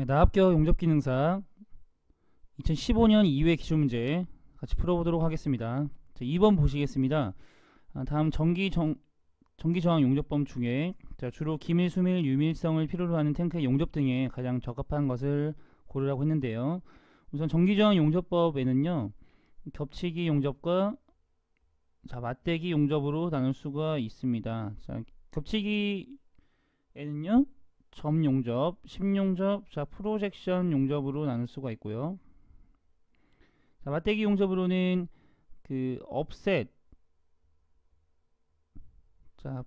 네, 나합격 용접 기능사 2015년 2회 기출문제 같이 풀어보도록 하겠습니다. 자, 2번 보시겠습니다. 다음 전기 저항 용접법 중에 주로 기밀, 수밀, 유밀성을 필요로 하는 탱크의 용접 등에 가장 적합한 것을 고르라고 했는데요. 우선 전기저항 용접법에는요, 겹치기 용접과 맞대기 용접으로 나눌 수가 있습니다. 자, 겹치기에는요, 점 용접, 심 용접, 프로젝션 용접으로 나눌 수가 있고요. 자, 맞대기 용접으로는 그 업셋,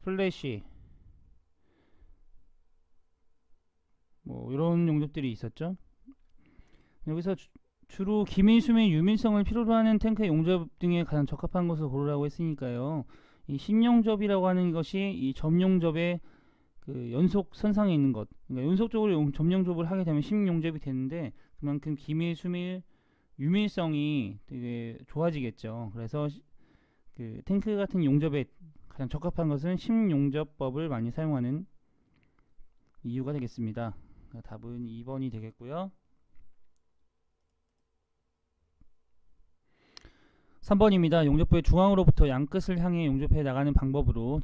플래시, 뭐 이런 용접들이 있었죠. 여기서 주로 기밀, 수밀, 유밀성을 필요로 하는 탱크의 용접 등에 가장 적합한 것을 고르라고 했으니까요. 이 심용접이라고 하는 것이 이 점용접의 그 연속 선상에 있는 것, 그러니까 연속적으로 점용접을 하게 되면 심용접이 되는데 그만큼 기밀, 수밀, 유밀성이 되게 좋아지겠죠. 그래서 그 탱크 같은 용접에 가장 적합한 것은 심용접법을 많이 사용하는 이유가 되겠습니다. 답은 2번이 되겠고요. 3번입니다. 용접부의 중앙으로부터 양끝을 향해 용접해 나가는 방법으로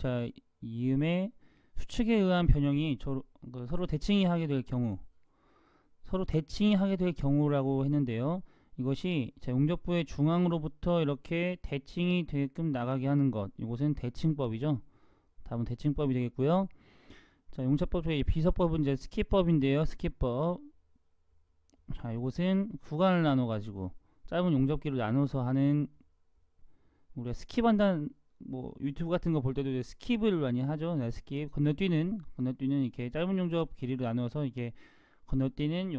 이음의 수축에 의한 변형이 서로 대칭이 하게 될 경우라고 했는데요. 이것이 용접부의 중앙으로부터 이렇게 대칭이 되게끔 나가게 하는 것, 이것은 대칭법이죠. 답은 대칭법이 되겠고요. 용접법 중에 비서법은 스킵법인데요. 스킵법. 이것은 구간을 나눠 가지고 짧은 용접기를 나눠서 하는, 우리가 스킵한다는 뭐 유튜브 같은 거 볼 때도 스킵을 많이 하죠. 스킵, 건너뛰는 이렇게 짧은 용접 길이를 나눠서 이렇게 건너뛰는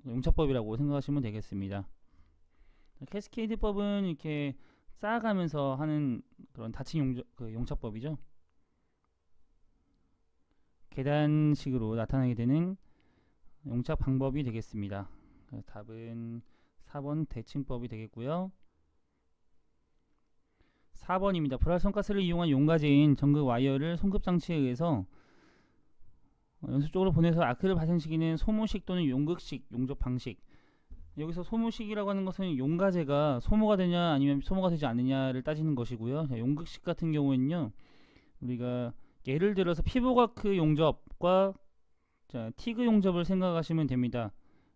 용접법이라고 생각하시면 되겠습니다. 캐스케이드법은 이렇게 쌓아가면서 하는 그런 다층 용접법이죠. 계단식으로 나타나게 되는 용착 방법이 되겠습니다. 답은 4번 대칭법이 되겠고요. 4번입니다. 불활성가스를 이용한 용가제인 전극 와이어를 손급장치에 의해서 연속적으로 보내서 아크를 발생시키는 소모식 또는 용극식 용접 방식. 여기서 소모식이라고 하는 것은 용가제가 소모가 되냐 아니면 소모가 되지 않느냐를 따지는 것이고요. 용극식 같은 경우에는요, 우리가 예를 들어서 피부과크 용접과 티그 용접을 생각하시면 됩니다.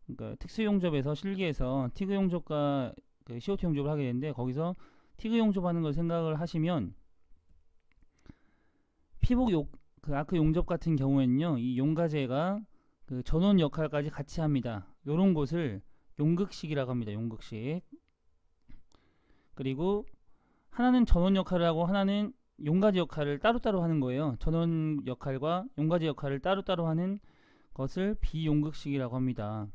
그러니까 특수 용접에서 실기에서 티그 용접과 그 COT 용접을 하게 되는데, 거기서 티그 용접하는 걸 생각을 하시면 그 아크 용접 같은 경우에는요, 이 용가제가 그 전원 역할까지 같이 합니다. 요런 곳을 용극식이라고 합니다. 용극식. 그리고 하나는 전원 역할을 하고 하나는 용가제 역할을 따로따로 하는 거예요. 전원 역할과 용가제 역할을 따로따로 하는 것을 비용극식이라고 합니다.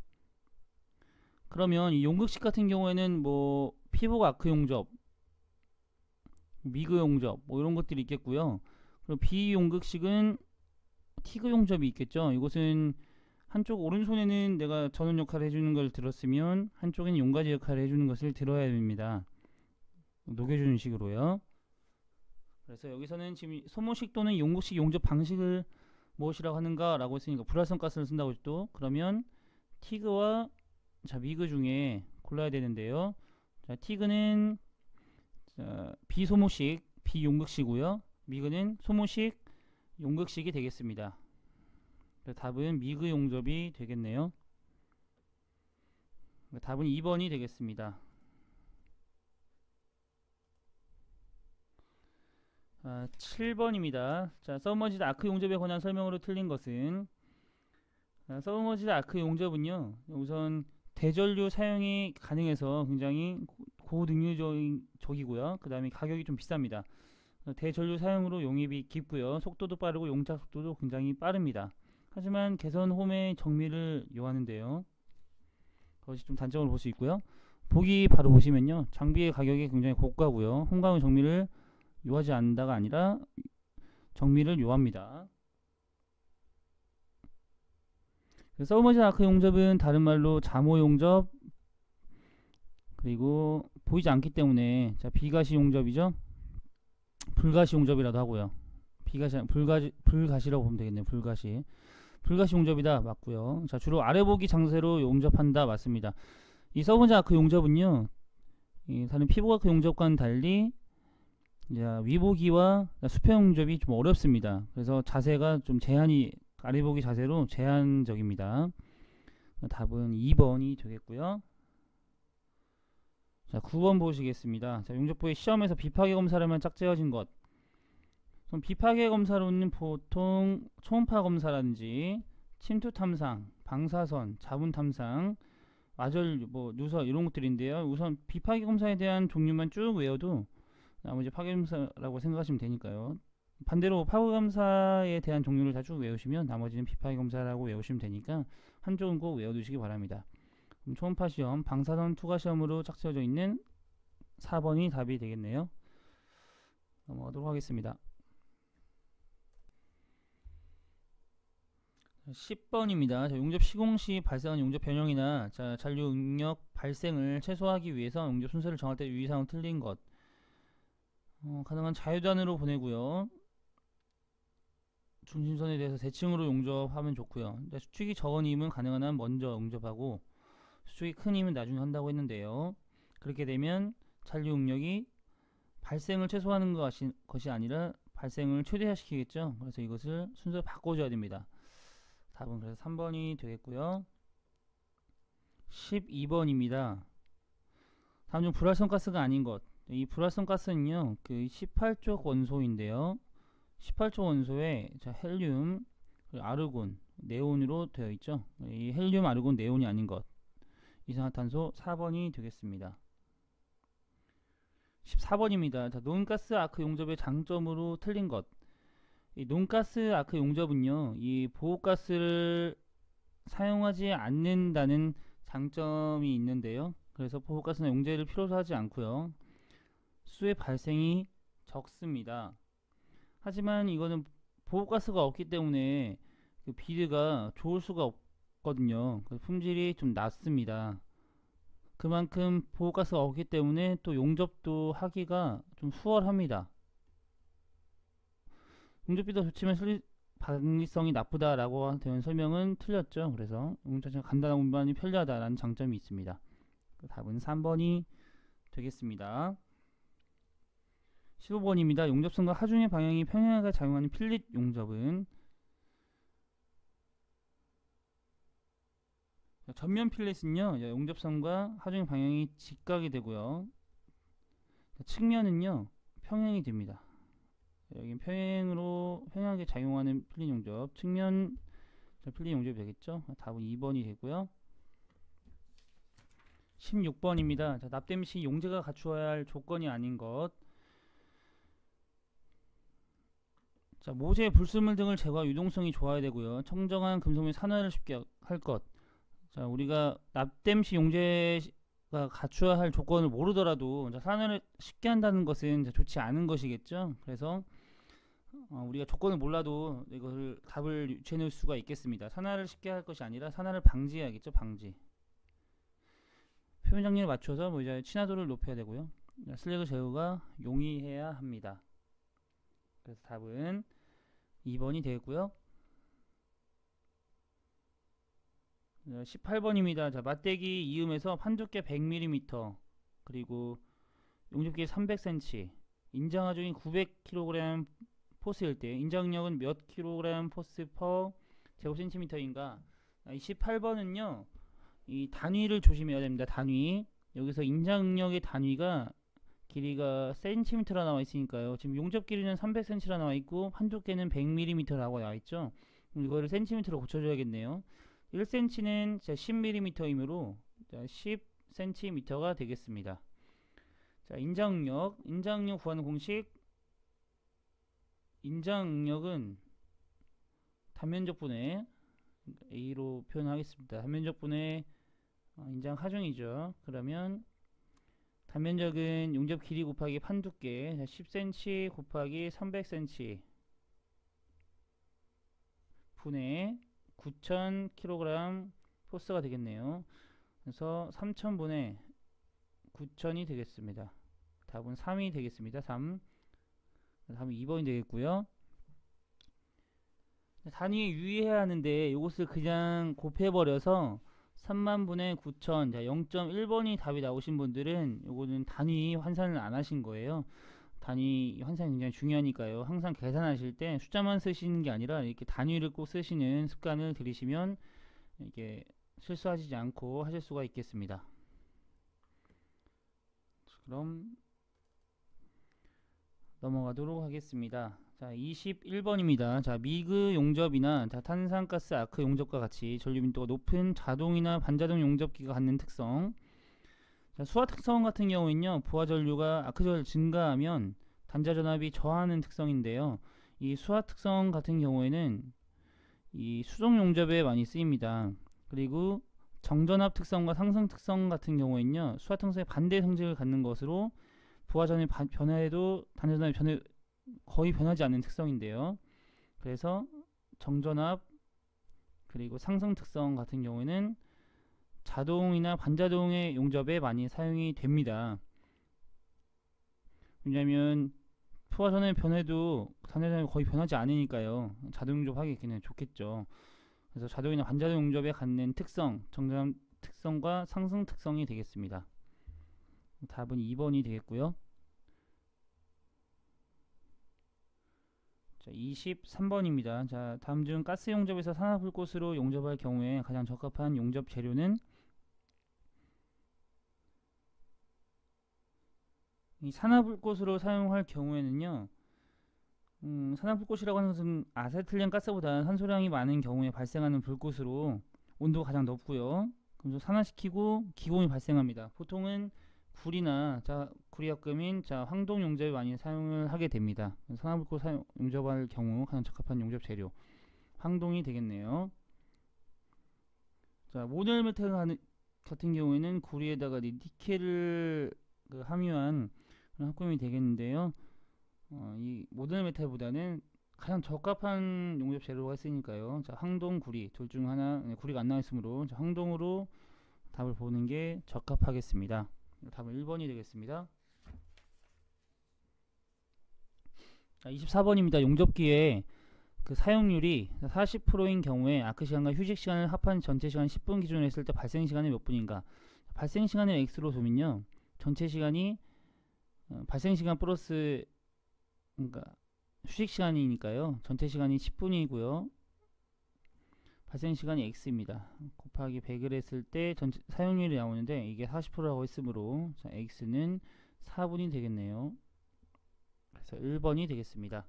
그러면 이 용극식 같은 경우에는 뭐 피복 아크 용접, 미그 용접 뭐 이런 것들이 있겠고요. 그리고 비용극식은 티그 용접이 있겠죠. 이것은 한쪽 오른손에는 내가 전원 역할을 해주는 걸 들었으면 한쪽에는 용가제 역할을 해주는 것을 들어야 됩니다. 녹여주는 식으로요. 그래서 여기서는 지금 소모식 또는 용극식 용접 방식을 무엇이라고 하는가 라고 했으니까 불활성가스를 쓴다고 했죠. 그러면 티그와 미그 중에 골라야 되는데요. 티그는 비소모식 비용극식이고요. 미그는 소모식 용극식이 되겠습니다. 답은 미그 용접이 되겠네요. 답은 2번이 되겠습니다. 7번입니다. 서브머지드 아크 용접에 관한 설명으로 틀린 것은, 서브머지드 아크 용접은요, 우선 대전류 사용이 가능해서 굉장히 고능률적이고요. 그 다음에 가격이 좀 비쌉니다. 대전류 사용으로 용입이 깊고요. 속도도 빠르고 용착 속도도 굉장히 빠릅니다. 하지만 개선 홈의 정밀을 요하는데요. 그것이 좀 단점으로 볼 수 있고요. 보기 바로 보시면요, 장비의 가격이 굉장히 고가고요. 홈감의 정밀을 요하지 않는다가 아니라 정밀을 요합니다. 서브머지드 아크 용접은 다른 말로 잠호 용접, 그리고 보이지 않기 때문에 비가시 용접이죠. 불가시 용접이라도 하고요. 불가시라고 보면 되겠네요. 불가시. 불가시 용접이다. 맞고요. 자, 주로 아래 보기 장세로 용접한다. 맞습니다. 이 서브제 아크 용접은요, 이 다른 피부과크 용접과는 달리 위보기와 수평 용접이 좀 어렵습니다. 그래서 자세가 좀 제한이, 아래 보기 자세로 제한적입니다. 답은 2번이 되겠고요. 자, 9번 보시겠습니다. 자, 용접부의 시험에서 비파괴 검사를 하면 짝지어진 것. 그럼 비파괴 검사로는 보통 초음파 검사라든지 침투 탐상, 방사선, 자분 탐상, 마절, 누설 이런 것들인데요. 우선 비파괴 검사에 대한 종류만 쭉 외워도 나머지 파괴 검사라고 생각하시면 되니까요. 반대로 파괴 검사에 대한 종류를 다 쭉 외우시면 나머지는 비파괴 검사라고 외우시면 되니까 한쪽은 꼭 외워두시기 바랍니다. 그럼 초음파 시험, 방사선 투과 시험으로 짝지어져 있는 4번이 답이 되겠네요. 넘어가도록 하겠습니다. 10번입니다. 용접 시공 시 발생한 용접 변형이나 잔류 응력 발생을 최소화하기 위해서 용접 순서를 정할 때 유의사항은 틀린 것. 가능한 자유단으로 보내고요. 중심선에 대해서 대칭으로 용접하면 좋고요. 수축이 적은 힘은 가능한 한 먼저 용접하고 수축이 큰 힘은 나중에 한다고 했는데요. 그렇게 되면 잔류 응력이 발생을 최소화하는 것이 아니라 발생을 최대화시키겠죠. 그래서 이것을 순서를 바꿔줘야 됩니다. 답은 그래서 3번이 되겠고요. 12번입니다. 다음 중 불활성 가스가 아닌 것. 이 불활성 가스는요, 그 18쪽 원소인데요. 18쪽 원소에 헬륨, 아르곤, 네온으로 되어 있죠. 이 헬륨, 아르곤, 네온이 아닌 것. 이산화탄소 4번이 되겠습니다. 14번입니다. 자, 논가스 아크 용접의 장점으로 틀린 것. 이 논가스 아크 용접은요, 이 보호가스를 사용하지 않는다는 장점이 있는데요. 그래서 보호가스나 용제를 필요로 하지 않고요. 수의 발생이 적습니다. 하지만 이거는 보호가스가 없기 때문에 그 비드가 좋을 수가 없거든요. 품질이 좀 낮습니다. 그만큼 보호가스가 없기 때문에 또 용접도 하기가 좀 수월합니다. 용접비도 좋지만 방리성이 나쁘다라고 되는 설명은 틀렸죠. 그래서 용접자체가 간단한 운반이 편리하다라는 장점이 있습니다. 답은 3번이 되겠습니다. 15번입니다. 용접선과 하중의 방향이 평행하게 작용하는 필릿 용접은 전면 필릿은요, 용접선과 하중의 방향이 직각이 되고요. 측면은요, 평행이 됩니다. 여기 평행하게 작용하는 필릿 용접, 측면 필릿 용접이 되겠죠. 답은 2번이 되고요. 16번입니다. 납땜 시 용제가 갖추어야 할 조건이 아닌 것. 모재, 불순물 등을 제거하 유동성이 좋아야 되고요. 청정한 금속 및 산화를 쉽게 할 것. 우리가 납땜 시 용제가 갖추어야 할 조건을 모르더라도 산화를 쉽게 한다는 것은 좋지 않은 것이겠죠. 그래서 우리가 조건을 몰라도 이것을 답을 유추해낼 수가 있겠습니다. 산화를 쉽게 할 것이 아니라 산화를 방지해야겠죠. 방지. 표면 장렬에 맞춰서 이제 친화도를 높여야 되고요. 슬래그 제거가 용이해야 합니다. 그래서 답은 2번이 되겠고요. 18번입니다. 맞대기 이음에서 판두께 100mm 그리고 용접기 300cm, 인장하중이 900kg 포스일 때 인장력은 몇 kg 포스 per 제곱센티미터인가? 18번은요, 이 단위를 조심해야 됩니다. 단위. 여기서 인장력의 단위가 길이가 cm라 나와 있으니까요. 지금 용접 길이는 300cm라 나와 있고 판두께는 100mm라고 나와 있죠. 이거를 cm로 고쳐줘야겠네요. 1cm는 10mm이므로 10cm가 되겠습니다. 인장력 구하는 공식. 인장력은 단면적분의 A로 표현하겠습니다. 단면적분의 인장 하중이죠. 그러면 단면적은 용접 길이 곱하기 판두께 10cm 곱하기 300cm 분의 9,000kg 포스가 되겠네요. 그래서 3,000분의 9,000이 되겠습니다. 답은 3이 되겠습니다. 3. 답은 2번이 되겠고요. 단위에 유의해야 하는데 이것을 그냥 곱해버려서 30,000분의 9,000, 자 0.1번이 답이 나오신 분들은 요거는 단위 환산을 안 하신 거예요. 단위 환산이 굉장히 중요하니까요. 항상 계산하실 때 숫자만 쓰시는 게 아니라 이렇게 단위를 꼭 쓰시는 습관을 들이시면 이게 실수하시지 않고 하실 수가 있겠습니다. 그럼 넘어가도록 하겠습니다. 자, 21번입니다. 자, 미그 용접이나 자, 탄산가스 아크 용접과 같이 전류 밀도가 높은 자동이나 반자동 용접기가 갖는 특성. 자, 수화 특성 같은 경우는요, 부하 전류가 아크 전류 증가하면 단자 전압이 저하하는 특성인데요. 이 수화 특성 같은 경우에는 이 수동 용접에 많이 쓰입니다. 그리고 정전압 특성과 상승 특성 같은 경우에는요, 수화 특성의 반대 성질을 갖는 것으로 부하전의 변화에도 단전압이 거의 변하지 않는 특성인데요. 그래서 정전압 그리고 상승 특성 같은 경우에는 자동이나 반자동의 용접에 많이 사용이 됩니다. 왜냐하면 부하전의 변해도 단전압이 거의 변하지 않으니까요. 자동 용접하기 그냥 좋겠죠. 그래서 자동이나 반자동 용접에 갖는 특성, 정전압 특성과 상승 특성이 되겠습니다. 답은 2번이 되겠고요. 자, 23번입니다. 자, 다음 중 가스 용접에서 산화불꽃으로 용접할 경우에 가장 적합한 용접 재료는 이 산화불꽃으로 사용할 경우에는요. 산화불꽃이라고 하는 것은 아세틸렌 가스보다 산소량이 많은 경우에 발생하는 불꽃으로 온도가 가장 높고요. 그래서 산화시키고 기공이 발생합니다. 보통은 구리나 구리약금인 황동 용접에 많이 사용을 하게 됩니다. 산화불꽃 용접할 경우 가장 적합한 용접 재료 황동이 되겠네요. 자, 모델 메탈 같은 경우에는 구리에다가 니켈을 함유한 그런 합금이 되겠는데요. 이 모델 메탈보다는 가장 적합한 용접 재료가 있으니까요. 자, 황동, 구리 둘 중 하나, 구리가 안 나와 있으므로 황동으로 답을 보는 게 적합하겠습니다. 답은 1번이 되겠습니다. 자, 24번입니다. 용접기에 그 사용률이 40%인 경우에 아크 시간과 휴식 시간을 합한 전체 시간 10분 기준으로 했을 때 발생 시간이 몇 분인가? 발생 시간을 x로 두면요. 전체 시간이 발생 시간 플러스 그러니까 휴식 시간이니까요. 전체 시간이 10분이고요. 발생 시간이 x입니다. 곱하기 100을 했을 때 전체 사용률이 나오는데 이게 40%라고 했으므로 자, x는 4분이 되겠네요. 그래서 1번이 되겠습니다.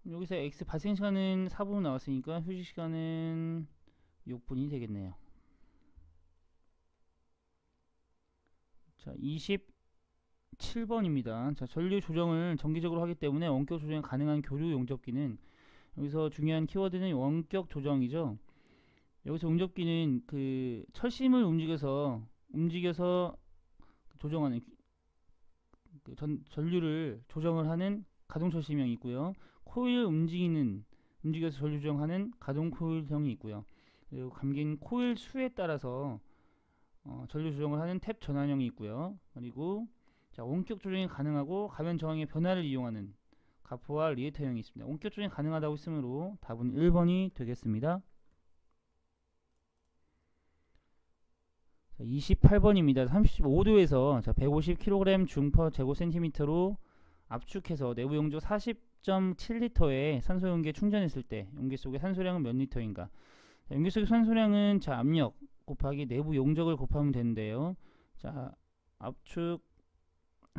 여기서 x 발생 시간은 4분 나왔으니까 휴식 시간은 6분이 되겠네요. 자, 27번입니다. 자, 전류 조정을 정기적으로 하기 때문에 원격 조정이 가능한 교류 용접기는 여기서 중요한 키워드는 원격 조정이죠. 여기서 용접기는 그 철심을 움직여서 조정하는 그 전류를 조정을 하는 가동 철심형이 있고요. 코일 움직여서 전류 조정하는 가동 코일형이 있고요. 그리고 감긴 코일 수에 따라서 전류 조정을 하는 탭 전환형이 있고요. 그리고 자, 원격 조정이 가능하고 가변 저항의 변화를 이용하는 가포와 리에터형이 있습니다. 원격 조정이 가능하다고 했으므로 답은 1번이 되겠습니다. 자, 28번입니다. 35도에서 150kg 중퍼 제곱센티미터로 압축해서 내부 용적 40.7리터의 산소 용기에 충전했을 때 용기 속의 산소량은 몇 리터인가? 자, 용기 속의 산소량은 압력 곱하기 내부 용적을 곱하면 되는데요. 자, 압축한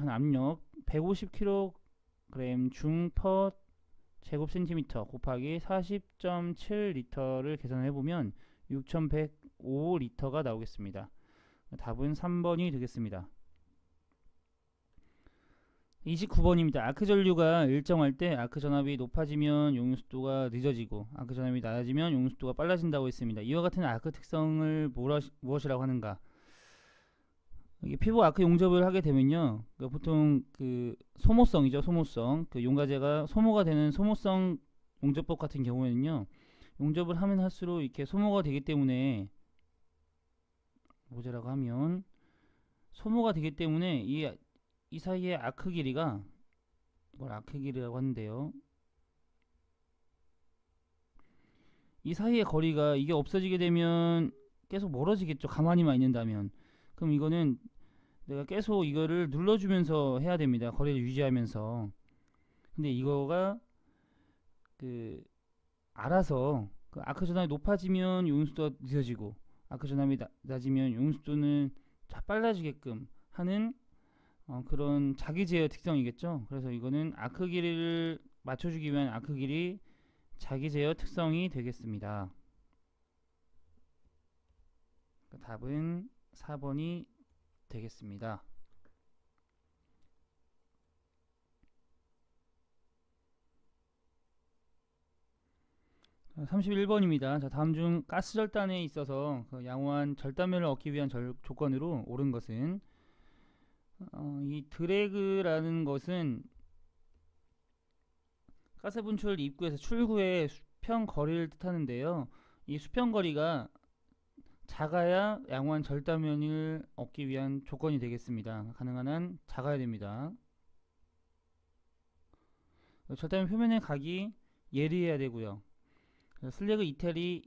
압력 150kg 중퍼 제곱센티미터 곱하기 40.7리터를 계산해보면 6105리터가 나오겠습니다. 답은 3번이 되겠습니다. 29번입니다. 아크 전류가 일정할 때 아크 전압이 높아지면 용유 속도가 늦어지고 아크 전압이 낮아지면 용유 속도가 빨라진다고 했습니다. 이와 같은 아크 특성을 무엇이라고 하는가? 이게 피부 아크 용접을 하게 되면요, 보통 그 소모성이죠. 소모성, 그 용가제가 소모가 되는 소모성 용접법 같은 경우에는요, 용접을 하면 할수록 이렇게 소모가 되기 때문에 뭐제라고 하면 소모가 되기 때문에 이 사이의 아크 길이가 이걸 아크 길이라고 하는데요. 이 사이의 거리가 이게 없어지게 되면 계속 멀어지겠죠. 가만히만 있는다면. 그럼 이거는 내가 계속 이거를 눌러주면서 해야 됩니다. 거리를 유지하면서. 근데 이거가 그 알아서 그 아크 전압이 높아지면 용수도가 늦어지고 아크 전압이 낮으면 용수도는 빨라지게끔 하는 그런 자기 제어 특성이겠죠. 그래서 이거는 아크 길이를 맞춰주기 위한 아크 길이 자기 제어 특성이 되겠습니다. 답은 4번이 되겠습니다. 31번입니다. 자, 다음 중 가스 절단에 있어서 그 양호한 절단면을 얻기 위한 조건으로 옳은 것은 이 드래그라는 것은 가스 분출 입구에서 출구의 수평 거리를 뜻하는데요. 이 수평 거리가 작아야 양호한 절단면을 얻기 위한 조건이 되겠습니다. 가능한 한 작아야 됩니다. 절단면 표면의 각이 예리해야 되고요. 슬래그 이탈이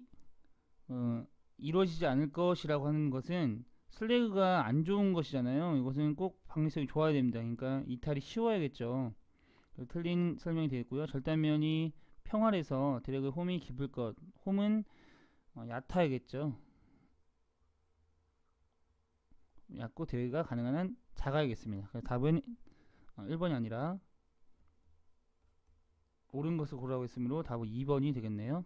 이루어지지 않을 것이라고 하는 것은 슬래그가 안 좋은 것이잖아요. 이것은 꼭 방리성이 좋아야 됩니다. 그러니까 이탈이 쉬워야겠죠. 틀린 설명이 되겠고요. 절단면이 평활해서 드래그 홈이 깊을 것. 홈은 얕아야겠죠. 얕고 드래그가 가능한 한 작아야겠습니다. 그래서 답은 1번이 아니라 옳은 것을 고르라고 했으므로 답은 2번이 되겠네요.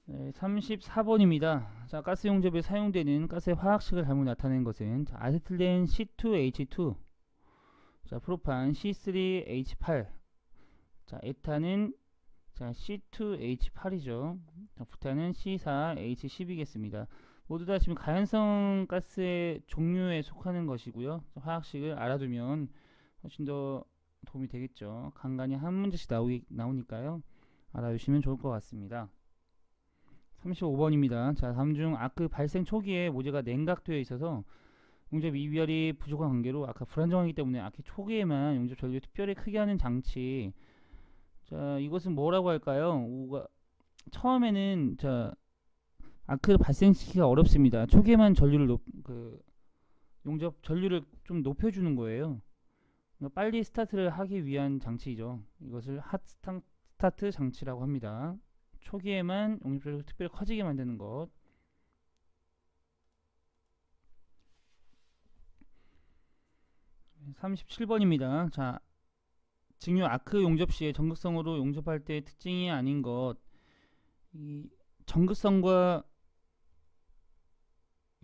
네, 34번입니다. 자, 가스 용접에 사용되는 가스의 화학식을 잘못 나타낸 것은 자, 아세틸렌 C2H2, 자, 프로판 C3H8, 자, 에탄은 자, C2H8이죠. 자, 부탄은 C4H10이겠습니다. 모두 다 지금 가연성 가스의 종류에 속하는 것이고요. 화학식을 알아두면 훨씬 더 도움이 되겠죠. 간간히 한 문제씩 나오니까요. 알아두시면 좋을 것 같습니다. 35번입니다. 자, 다음 중 아크 발생 초기에 모재가 냉각되어 있어서 용접 이별이 부족한 관계로 아까 불안정하기 때문에 아크 초기에만 용접 전류를 특별히 크게 하는 장치. 자, 이것은 뭐라고 할까요? 처음에는 자, 아크를 발생시키기가 어렵습니다. 초기에만 전류를 용접 전류를 좀 높여주는 거예요. 그러니까 빨리 스타트를 하기 위한 장치이죠. 이것을 핫 스타트 장치라고 합니다. 초기에만 용접전류를 특별히 커지게 만드는 것. 네, 37번입니다. 자, 직류 아크 용접 시에 전극성으로 용접할 때 특징이 아닌 것. 이 전극성과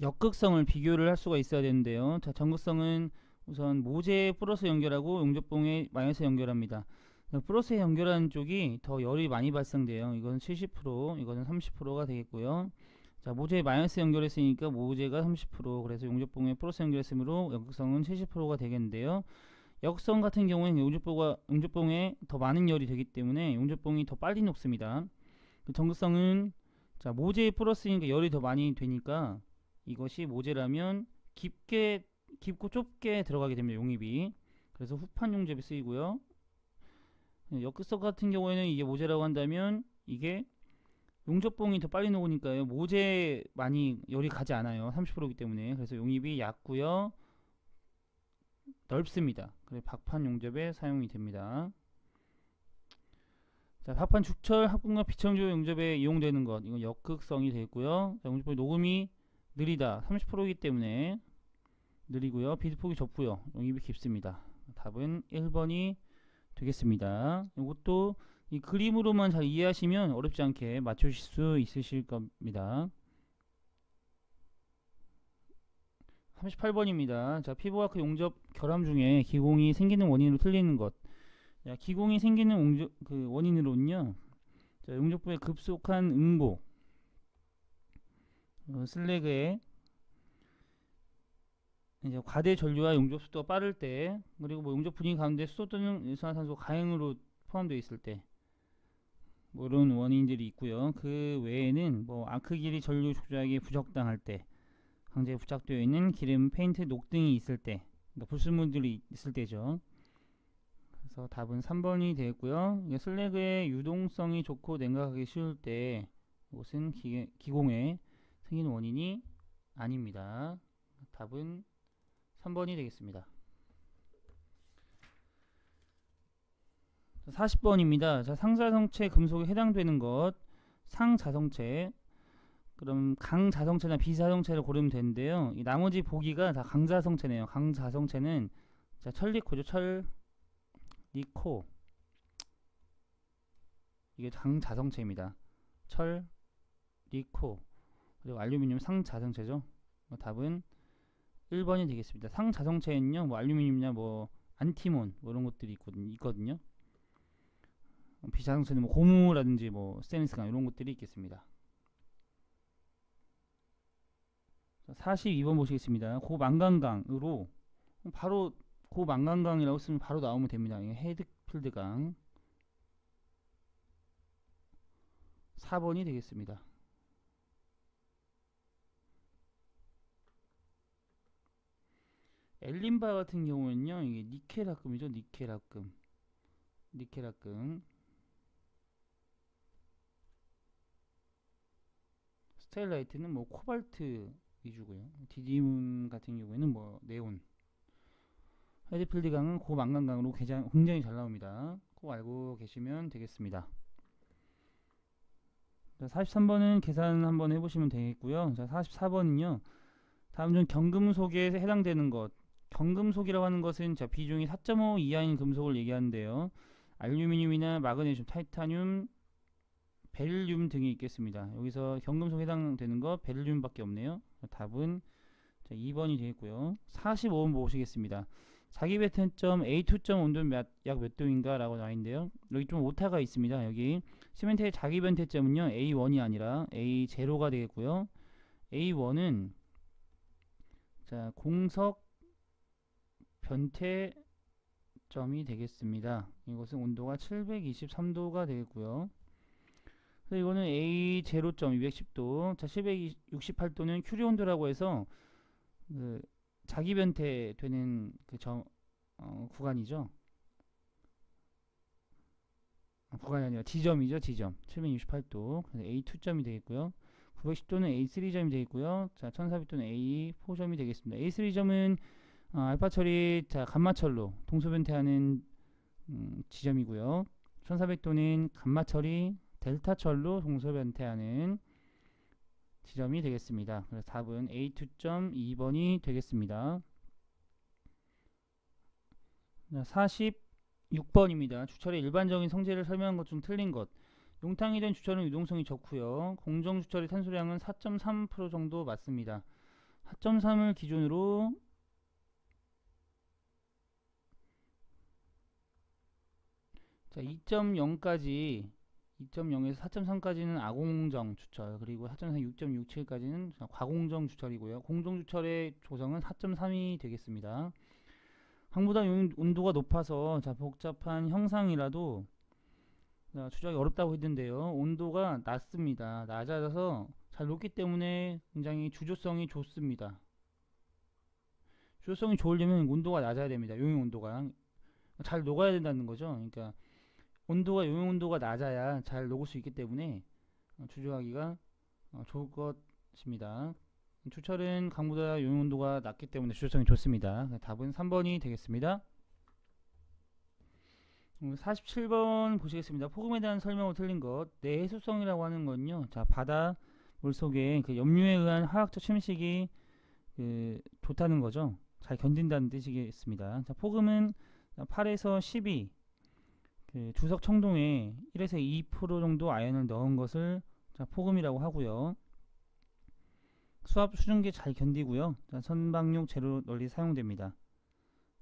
역극성을 비교를 할 수가 있어야 되는데요. 자, 전극성은 우선 모재에 플러스 연결하고 용접봉에 마이너스 연결합니다. 플러스에 연결하는 쪽이 더 열이 많이 발생돼요. 이건 70%, 이거는 30%가 되겠고요. 자, 모재에 마이너스 연결했으니까 모재가 30%, 그래서 용접봉에 플러스 연결했으므로 역극성은 70%가 되겠는데요. 역성 같은 경우에는 용접봉에 더 많은 열이 되기 때문에 용접봉이 더 빨리 녹습니다. 전극성은 자, 모재에 플러스니까 열이 더 많이 되니까 이것이 모재라면 깊고 좁게 들어가게 됩니다. 용입이. 그래서 후판 용접이 쓰이고요. 역극성 같은 경우에는 이게 모재라고 한다면 이게 용접봉이 더 빨리 녹으니까요. 모재 많이 열이 가지 않아요. 30%이기 때문에. 그래서 용입이 얕고요. 넓습니다. 그래서 박판 용접에 사용이 됩니다. 자, 박판 죽철 합금과 비청조 용접에 이용되는 것. 이건 역극성이 되겠고요. 자, 용접봉 녹음이 느리다. 30%이기 때문에 느리고요. 비드폭이 좁고요. 용입이 깊습니다. 답은 1번이 되겠습니다. 이것도 이 그림으로만 잘 이해하시면 어렵지 않게 맞추실 수 있으실 겁니다. 38번입니다. 자, 피부아크 용접 결함 중에 기공이 생기는 원인으로 틀리는 것. 자, 기공이 생기는 원인으로는요. 자, 용접부의 급속한 응고, 슬래그에 이제 과대 전류와 용접 속도가 빠를 때, 그리고 뭐 용접 분위기 가운데 수소 또는 일산화탄소 가행으로 포함되어 있을 때, 뭐 이런 원인들이 있고요. 그 외에는 뭐 아크 길이 전류 조작이 부적당할 때, 강제 부착되어 있는 기름, 페인트, 녹등이 있을 때, 그러니까 불순물들이 있을 때죠. 그래서 답은 3번이 되겠고요. 이게 슬래그의 유동성이 좋고 냉각하기 쉬울 때 이것은 기공에 생기는 원인이 아닙니다. 답은 3번이 되겠습니다. 40번입니다. 자, 상자성체 금속에 해당되는 것, 상자성체, 그럼 강자성체나 비자성체를 고르면 되는데요. 이 나머지 보기가 다 강자성체네요. 강자성체는 자, 철리코죠. 철리코. 이게 강자성체입니다. 철, 리코. 그리고 알루미늄 상자성체죠. 답은 1번이 되겠습니다. 상자성체는요, 뭐 알루미늄이나 뭐 안티몬 뭐 이런 것들이 있거든요. 비자성체는 뭐 고무라든지 뭐 스테인리스강 이런 것들이 있겠습니다. 42번 보시겠습니다. 고망간강으로 바로 고망간강이라고 쓰면 바로 나오면 됩니다. 헤드필드강 4번이 되겠습니다. 엘린바 같은 경우는요, 이게 니켈합금이죠. 니켈합금. 스테일라이트는 뭐 코발트 위주고요. 디디움 같은 경우에는 뭐 네온. 헤드필드 강은 고망간강으로 굉장히 잘 나옵니다. 꼭 알고 계시면 되겠습니다. 자, 43번은 계산 한번 해보시면 되겠고요. 자, 44번은요. 다음 중 경금속에 해당되는 것. 경금속이라고 하는 것은 자, 비중이 4.5 이하인 금속을 얘기하는데요. 알루미늄이나 마그네슘, 타이타늄, 베릴륨 등이 있겠습니다. 여기서 경금속에 해당되는 거 베릴륨밖에 없네요. 답은 자, 2번이 되겠고요. 45번 보시겠습니다. 자기 배텐점 A2점 온도는 약 몇 도인가 라고 나와있는데요. 여기 좀 오타가 있습니다. 여기 시멘트의 자기 변태점은요 A1이 아니라 A0가 되겠고요. A1은 자, 공석 변태점이 되겠습니다. 이것은 온도가 723도가 되겠고요. 이거는 A0점 210도, 자 768도는 큐리 온도라고 해서 그 자기 변태 되는 그 구간이죠. 구간이 아니라 지점이죠. 지점 768도. 그래서 A2점이 되겠고요. 910도는 A3점이 되겠고요. 자 1400도는 A4점이 되겠습니다. A3점은 알파 처리 자 감마 철로 동소 변태하는 지점이고요. 1400도는 감마 처리 델타 철로 동소 변태하는 지점이 되겠습니다. 그래서 답은 A2.2번이 되겠습니다. 46번입니다. 주철의 일반적인 성질을 설명한 것 중 틀린 것. 용탕이 된 주철은 유동성이 좋고요. 공정 주철의 탄소량은 4.3% 정도 맞습니다. 4.3을 기준으로 자 2.0까지 2.0에서 4.3까지는 아공정 주철, 그리고 4.4, 6.67까지는 과공정 주철이고요. 공정 주철의 조성은 4.3이 되겠습니다. 항보다 온도가 높아서 자 복잡한 형상이라도 자, 추적이 어렵다고 했는데요. 온도가 낮습니다. 낮아져서 잘 녹기 때문에 굉장히 주조성이 좋습니다. 주조성이 좋으려면 온도가 낮아야 됩니다. 용융 온도가 잘 녹아야 된다는 거죠. 그러니까 온도가 용융 온도가 낮아야 잘 녹을 수 있기 때문에 추적하기가 좋을 것입니다. 추철은 강보다 용융 온도가 낮기 때문에 주조성이 좋습니다. 답은 3번이 되겠습니다. 47번 보시겠습니다. 폭음에 대한 설명을 틀린 것. 내해수성이라고 하는 건요. 자, 바다 물속에 그 염류에 의한 화학적 침식이 좋다는 거죠. 잘 견딘다는 뜻이겠습니다. 자, 폭음은 8에서 12 주석 청동에 1에서 2% 정도 아연을 넣은 것을 자, 폭음이라고 하고요. 수압 수증기 잘 견디고요. 자, 선박용 재료 널리 사용됩니다.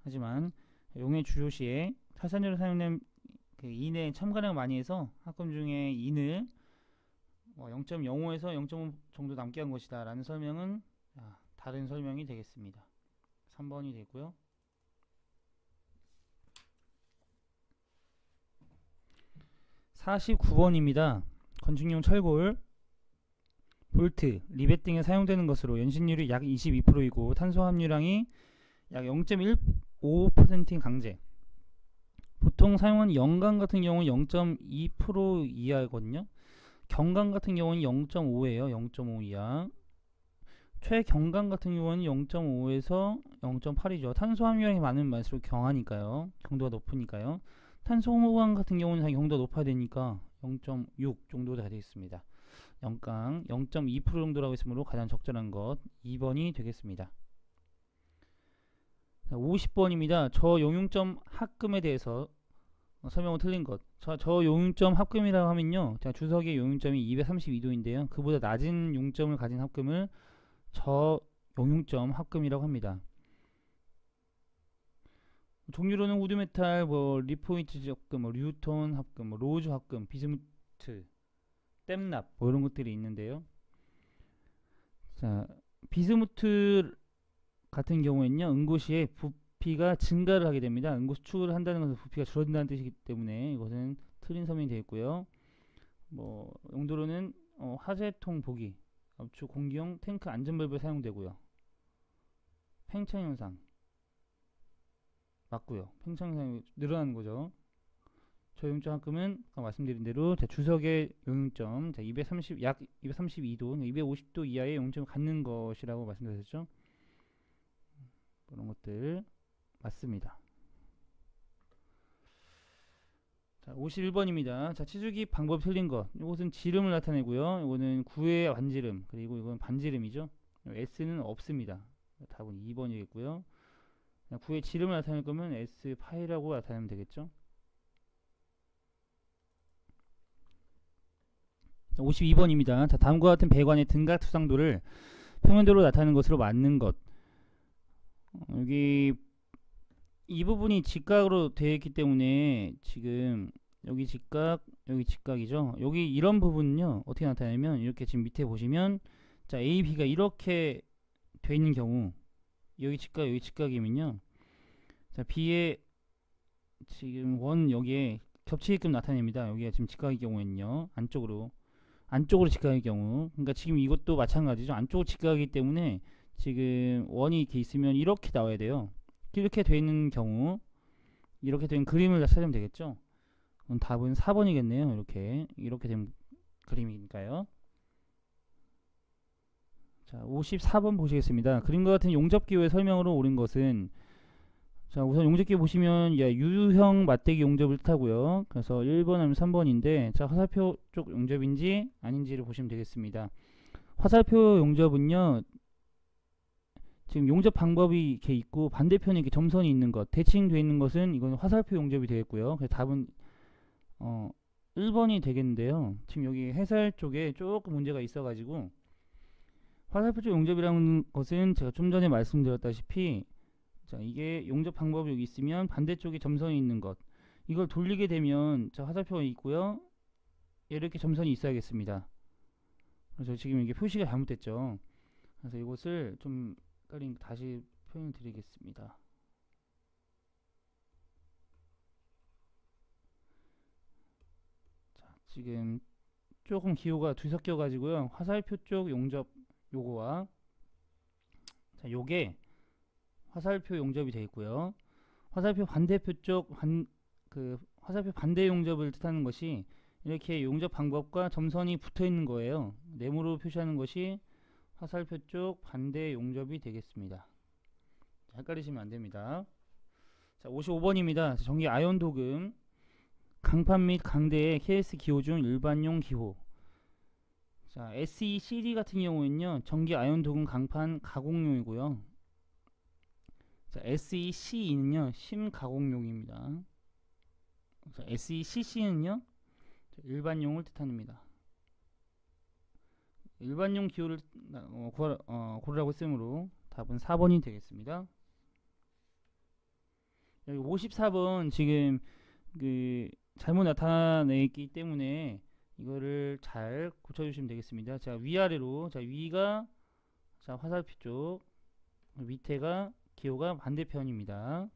하지만 용해 주조 시에 탈산제로 사용된 그 인에 첨가량을 많이 해서 합금 중에 인을 0.05에서 0.5 정도 남게 한 것이다 라는 설명은 다른 설명이 되겠습니다. 3번이 되고요. 49번입니다. 건축용 철골, 볼트, 리벳 등에 사용되는 것으로 연신율이 약 22%이고 탄소 함유량이 약 0.15%인 강제. 보통 사용하는 연간 같은 경우는 0.2% 이하거든요. 경간 같은 경우는 0.5예요. 0.5 이하. 최경간 같은 경우는 0.5에서 0.8이죠. 탄소함유량이 많은 말수록 경하니까요. 경도가 높으니까요. 탄소호감 같은 경우는 경도가 높아야 되니까 0.6 정도 가 되겠습니다. 연강 0.2% 정도라고 했으므로 가장 적절한 것 2번이 되겠습니다. 50번입니다. 저용융점 합금에 대해서 설명을 틀린 것. 저용융점 합금이라고 하면요, 주석의 용융점이 232도인데요 그보다 낮은 융점을 가진 합금을 저용융점 합금이라고 합니다. 종류로는 우드메탈, 리포이트 합금, 류톤 합금, 로즈 합금, 비스무트, 댐납 이런 것들이 있는데요. 자, 비스무트 같은 경우에는요, 응고시에 부피가 증가를 하게 됩니다. 응고수축을 한다는 것은 부피가 줄어든다는 뜻이기 때문에 이것은 틀린 설명이 되어 있고요. 용도로는 화재통 보기, 압축 공기용 탱크 안전밸브에 사용되고요. 팽창 현상 맞고요. 팽창 현상이 늘어나는 거죠. 저용융점 합금은 아까 말씀드린 대로 주석의 용융점 약 232도, 250도 이하의 용융점을 갖는 것이라고 말씀드렸죠. 그런 것들 맞습니다. 자, 51번입니다. 자, 치주기 방법 틀린 것. 이것은 지름을 나타내고요. 이거는 구의 반지름, 그리고 이건 반지름이죠. S는 없습니다. 답은 2번이겠고요. 구의 지름을 나타낼 거면 S 파이라고 나타내면 되겠죠. 52번입니다. 자, 다음과 같은 배관의 등각 투상도를 평면도로 나타내는 것으로 맞는 것. 여기 이 부분이 직각으로 되어 있기 때문에 지금 여기 직각, 여기 직각이죠. 여기 이런 부분은요, 어떻게 나타내면 이렇게 지금 밑에 보시면 자, A, B가 이렇게 되어 있는 경우, 여기 직각, 여기 직각이면요, 자, B의 지금 원 여기에 겹치게끔 나타냅니다. 여기가 지금 직각의 경우에는요, 안쪽으로 직각의 경우, 그러니까 지금 이것도 마찬가지죠. 안쪽으로 직각이기 때문에 지금 원이 이렇게 있으면 이렇게 나와야 돼요. 이렇게 되어 있는 경우, 이렇게 된 그림을 찾으면 되겠죠. 그럼 답은 4번이겠네요. 이렇게 된 그림이니까요. 자, 54번 보시겠습니다. 그림과 같은 용접기호의 설명으로 옳은 것은, 자, 우선 용접기 보시면 U형 맞대기 용접을 뜻하고요. 그래서 1번 아니면 3번인데, 자, 화살표 쪽 용접인지 아닌지를 보시면 되겠습니다. 화살표 용접은요, 지금 용접 방법이 이렇게 있고 반대편에 이렇게 점선이 있는 것, 대칭되어 있는 것은 이건 화살표 용접이 되겠고요. 그래서 답은 1번이 되겠는데요. 지금 여기 해설 쪽에 조금 문제가 있어가지고, 화살표 쪽 용접이라는 것은 제가 좀 전에 말씀드렸다시피, 자, 이게 용접 방법이 여기 있으면 반대쪽에 점선이 있는 것, 이걸 돌리게 되면 자, 화살표가 있고요, 이렇게 점선이 있어야겠습니다. 그래서 지금 이게 표시가 잘못됐죠. 그래서 이것을 좀 다시 표현을 드리겠습니다. 자, 지금 조금 기호가 뒤섞여 가지고요, 화살표 쪽 용접 요거와, 자, 요게 화살표 용접이 되어 있고요, 화살표 반대표 쪽 화살표 반대 용접을 뜻하는 것이 이렇게 용접 방법과 점선이 붙어 있는 거예요. 네모로 표시하는 것이 화살표 쪽 반대 용접이 되겠습니다. 헷갈리시면 안됩니다. 자, 55번입니다. 전기 아연 도금 강판 및 강대의 KS 기호 중 일반용 기호. 자, SECD 같은 경우에는요, 전기 아연 도금 강판 가공용이고요. 자, SECE는요, 심가공용입니다. 자, SECC는요, 일반용을 뜻합니다. 일반용 기호를 고르라고 했으므로 답은 4번이 되겠습니다. 여기 54번 지금 잘못 나타내기 때문에 이거를 잘 고쳐주시면 되겠습니다. 자, 위아래로, 자, 위가 자, 화살표 쪽, 밑에가 기호가 반대편입니다.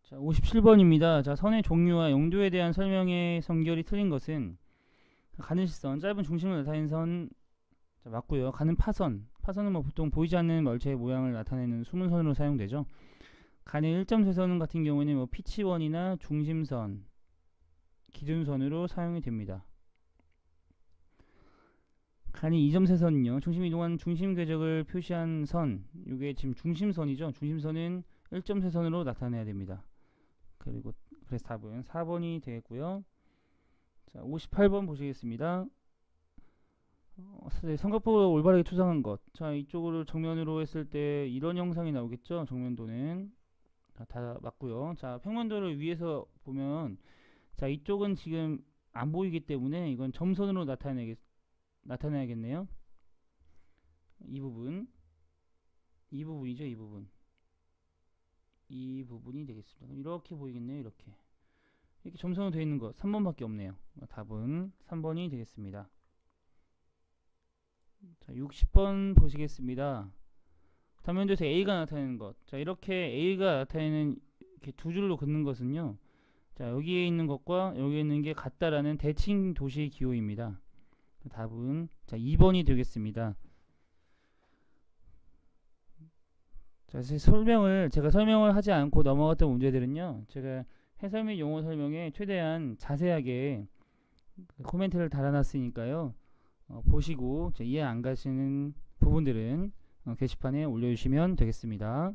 자, 57번입니다. 자, 선의 종류와 용도에 대한 설명의 성결이 틀린 것은, 가는 실선, 짧은 중심을 나타내는 선, 자, 맞고요. 가는 파선, 파선은 뭐 보통 보이지 않는 물체의 모양을 나타내는 수문선으로 사용되죠. 간의 1.쇠선 같은 경우에는 뭐 피치원이나 중심선, 기준선으로 사용이 됩니다. 간이 2.쇠선은요, 중심 이동한 중심 궤적을 표시한 선, 이게 지금 중심선이죠. 중심선은 1.쇠선으로 나타내야 됩니다. 그리고 그래서 답은 4번이 되겠고요. 자, 58번 보시겠습니다. 삼각형을 올바르게 투상한 것. 자, 이쪽으로 정면으로 했을 때 이런 형상이 나오겠죠. 정면도는 다 맞고요. 자, 평면도를 위에서 보면, 자, 이쪽은 지금 안 보이기 때문에 이건 점선으로 나타내야겠네요. 이 부분이죠. 이 부분이 되겠습니다. 이렇게 보이겠네요. 이렇게 점선으로 되어 있는 것 3번밖에 없네요. 답은 3번이 되겠습니다. 자, 60번 보시겠습니다. 단면도에서 A가 나타내는 것. 자, 이렇게 A가 나타내는 이렇게 두 줄로 긋는 것은요. 자, 여기에 있는 것과 여기에 있는 게 같다라는 대칭 도시 기호입니다. 답은 자, 2번이 되겠습니다. 자, 제가 설명을 하지 않고 넘어갔던 문제들은요. 제가 해설 및 용어 설명에 최대한 자세하게 코멘트를 달아놨으니까요. 보시고 이해 안 가시는 부분들은 게시판에 올려주시면 되겠습니다.